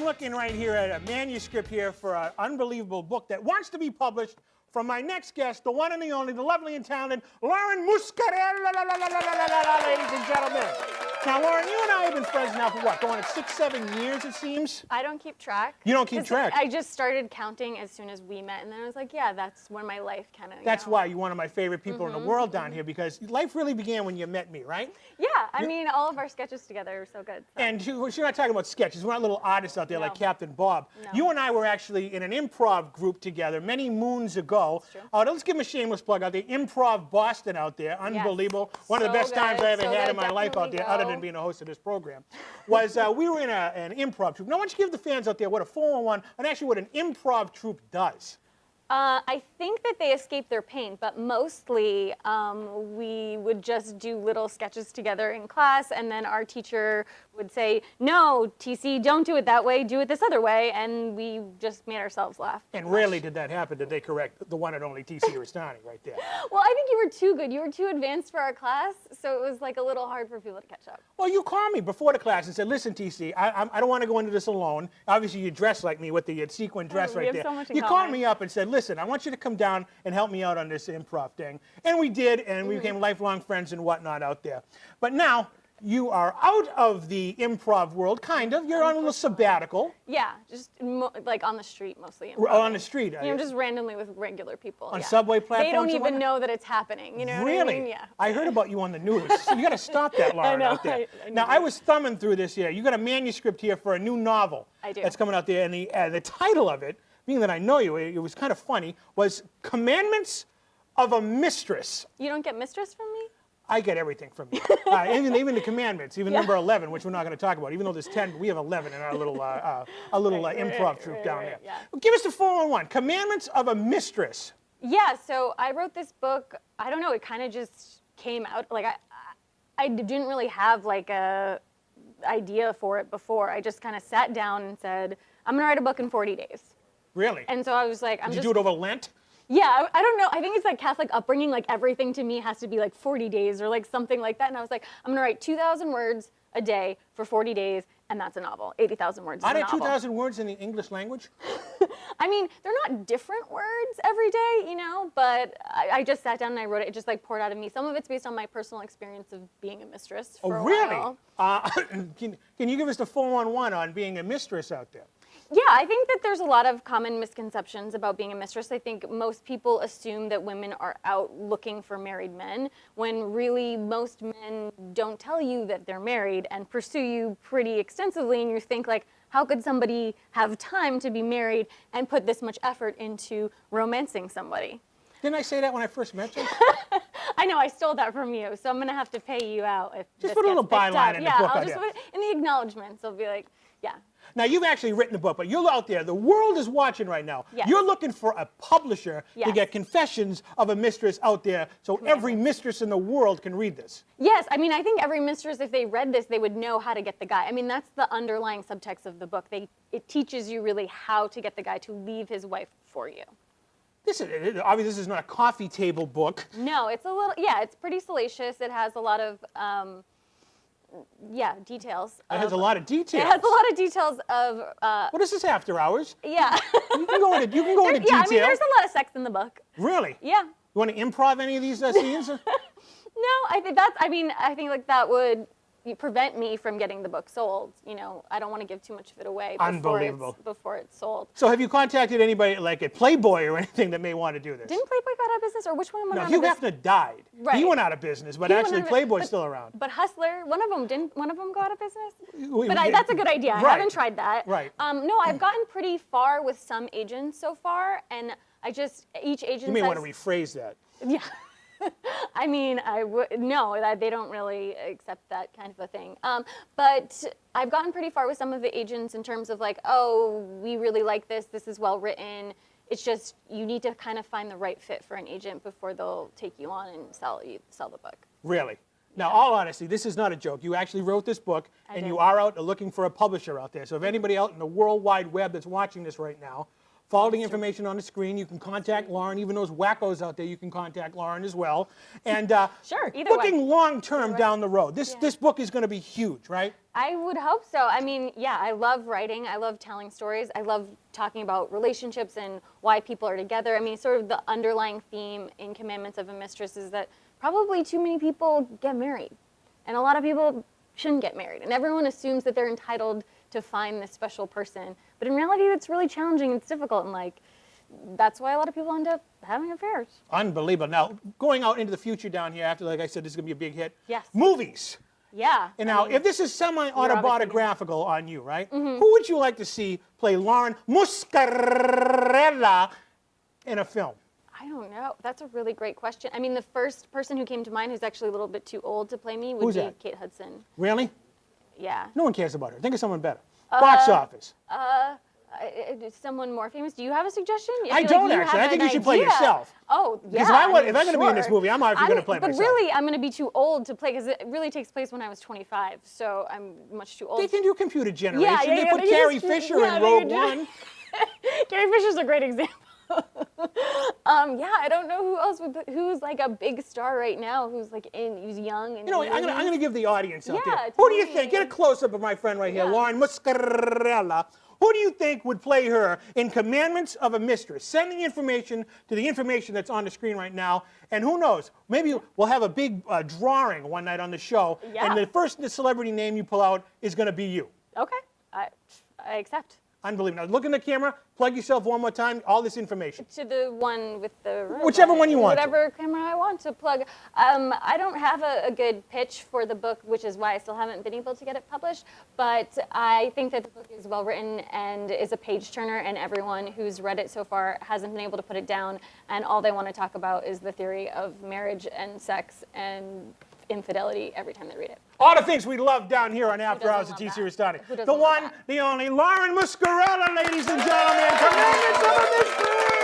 looking right here at a manuscript here for an unbelievable book that wants to be published from my next guest, the one and the only, the lovely and talented Lauren Muscarella, ladies and gentlemen. Now, Lauren, you and I have been friends now for what, going on 6, 7 years, it seems? I don't keep track. You don't keep track? I just started counting as soon as we met, and then I was like, yeah, that's when my life kind of, That's why you're one of my favorite people in the world down here, because life really began when you met me, right? Yeah, I mean, all of our sketches together are so good. So. And she's not talking about sketches. We're not little artists out there like Captain Bob. No. You and I were actually in an improv group together many moons ago. Let's give him a shameless plug out there. Improv Boston out there. Unbelievable. Yes. One of the best times I ever had in my life out there, other than being a host of this program, was we were in an improv troupe. Now, why don't you give the fans out there what a 411 and actually what an improv troupe does? I think that they escape their pain, but mostly we would just do little sketches together in class, and then our teacher would say, no, TC, don't do it that way, do it this other way, and we just made ourselves laugh. And rarely did that happen. Did they correct the one and only TC Restani right there? Well, I think you were too good. You were too advanced for our class, so it was like a little hard for people to catch up. Well, you called me before the class and said, listen, TC, I don't want to go into this alone. Obviously, you dress like me with the sequin dress right there. So much in you common. called me up and said, listen, I want you to come down and help me out on this improv thing. And we did, and we became lifelong friends and whatnot out there. But now, you are out of the improv world, kind of. You're on a little sabbatical. Yeah, just like on the street mostly. On the street. You know, just randomly with regular people. On subway platforms? They don't even know that it's happening. You know really? What I mean? Yeah. I heard about you on the news. So you got to stop that, Lauren, out there. Now, I was thumbing through this here. You got a manuscript here for a new novel. I do. That's coming out there, and the title of it, being that I know you, it was kind of funny, was Commandments of a Mistress. You don't get Mistress from me? I get everything from you. Even the commandments, even number 11, which we're not going to talk about. Even though there's 10, we have 11 in our little improv troupe down there. Yeah. Well, give us the 411, Commandments of a Mistress. Yeah, so I wrote this book, I don't know, it kind of just came out. Like, I didn't really have like a idea for it before. I just kind of sat down and said, I'm going to write a book in 40 days. Really? And so I was like, Did you do it over Lent? Yeah, I don't know. I think it's like Catholic upbringing, like everything to me has to be like 40 days or like something like that. And I was like, I'm gonna write 2,000 words a day for 40 days, and that's a novel. 80,000 words is a novel. Are there 2,000 words in the English language? I mean, they're not different words every day, you know, but I just sat down and I wrote it. It just like poured out of me. Some of it's based on my personal experience of being a mistress for a while. Can you give us the 411 on being a mistress out there? Yeah, I think that there's a lot of common misconceptions about being a mistress. I think most people assume that women are out looking for married men, when really most men don't tell you that they're married and pursue you pretty extensively, and you think like, how could somebody have time to be married and put this much effort into romancing somebody? Didn't I say that when I first met you? I know, I stole that from you, so I'm going to have to pay you out if just put a little byline in the book. I'll just put it in the acknowledgments. I'll be like, yeah. Now, you've actually written the book, but you're out there. The world is watching right now. Yes. You're looking for a publisher to get confessions of a mistress out there so every mistress in the world can read this. Yes, I mean, I think every mistress, if they read this, they would know how to get the guy. I mean, that's the underlying subtext of the book. It teaches you really how to get the guy to leave his wife for you. Obviously, this is not a coffee table book. No, it's a little, yeah, it's pretty salacious. It has a lot of, details. It has a lot of details. It has a lot of details of. What is this, After Hours? Yeah. You can go into detail. Yeah, I mean, there's a lot of sex in the book. Really? Yeah. You want to improv any of these scenes? No, I think like that would prevent me from getting the book sold. You know, I don't want to give too much of it away before it's sold. So have you contacted anybody like at Playboy or anything that may want to do this? Didn't Playboy go out of business, or which one went out of business? business? No, Hugh Hefner died. Right. He went out of business, but actually Playboy's still around. But Hustler, didn't one of them go out of business? That's a good idea. I haven't tried that. Right. No, I've gotten pretty far with some agents so far, and each agent You may want to rephrase that. Yeah. I mean, they don't really accept that kind of a thing. But I've gotten pretty far with some of the agents in terms of like, oh, we really like this. This is well written. It's just you need to kind of find the right fit for an agent before they'll take you on and sell the book. Really? Now, all honesty, this is not a joke. You actually wrote this book, and you are out looking for a publisher out there. So if anybody out in the World Wide Web that's watching this right now, Follow the information on the screen. You can contact Lauren. Even those wackos out there, you can contact Lauren as well. And sure, either way. looking long term down the road, this book is going to be huge, right? I would hope so. I mean, yeah, I love writing. I love telling stories. I love talking about relationships and why people are together. I mean, sort of the underlying theme in Commandments of a Mistress is that probably too many people get married. And a lot of people shouldn't get married. And everyone assumes that they're entitled to find this special person. But in reality, it's really challenging. It's difficult. And like, that's why a lot of people end up having affairs. Unbelievable. Now, going out into the future down here after, like I said, this is going to be a big hit. Yes. Movies. Yeah. And now, if this is semi-autobiographical on you, right? Who would you like to see play Lauren Muscarella in a film? I don't know. That's a really great question. I mean, the first person who came to mind who's actually a little bit too old to play me would be Kate Hudson. Really? Yeah. No one cares about her. Think of someone better. Box office. Someone more famous. Do you have a suggestion? I don't actually. I think you should play yourself. Oh, yeah. Because if I'm going to be in this movie, I'm obviously going to play myself. But really, I'm going to be too old to play because it really takes place when I was 25, so I'm much too old. They can do computer generation. Yeah, they put Carrie Fisher in Rogue One. Carrie Fisher's a great example. Yeah, I don't know who else who's like a big star right now, who's young and. You know, I'm going to give the audience out there. Who do you think? Get a close up of my friend right here, Lauren Muscarella. Who do you think would play her in Commandments of a Mistress? Send the information to the information that's on the screen right now. And who knows, maybe we'll have a big drawing one night on the show. Yeah. And the first celebrity name you pull out is going to be you. Okay, I accept. Unbelievable. Now look in the camera, plug yourself one more time, all this information. To the one with the robot. Whichever one you want. Whatever camera I want to plug. I don't have a good pitch for the book, which is why I still haven't been able to get it published, but I think that the book is well written and is a page turner, and everyone who's read it so far hasn't been able to put it down, and all they want to talk about is the theory of marriage and sex and infidelity every time they read it. All the things we love down here on After Hours at TC Restani. The one, the only, Lauren Muscarella, ladies and gentlemen. Commandments of a Mistress!